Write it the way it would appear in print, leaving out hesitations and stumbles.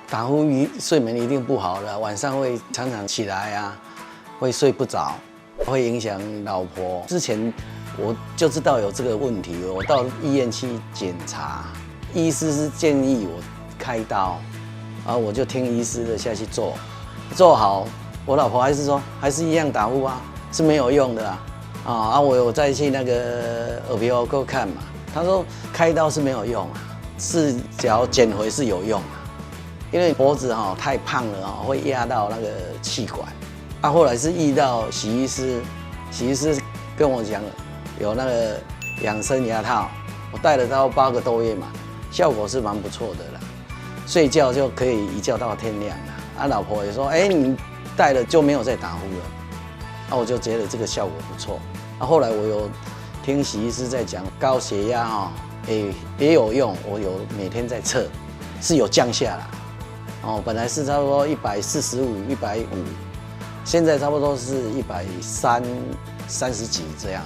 打呼睡眠一定不好的，晚上会常常起来啊，会睡不着，会影响老婆。之前我就知道有这个问题，我到医院去检查，医师是建议我开刀，然后我就听医师的下去做，做好，我老婆还是说还是一样打呼啊，是没有用的啊。我有再去那个耳鼻喉科看嘛，他说开刀是没有用啊，是只要减回是有用啊。因为脖子太胖了会压到那个气管。后来是遇到许医师，许医师跟我讲有那个养生牙套，我戴了到8个多月嘛，效果是蛮不错的啦。睡觉就可以一觉到天亮了。老婆也说，你戴了就没有再打呼了。我就觉得这个效果不错。后来我有听许医师在讲高血压也有用，我有每天在测，是有降下来。本来是差不多145、150，现在差不多是130几这样。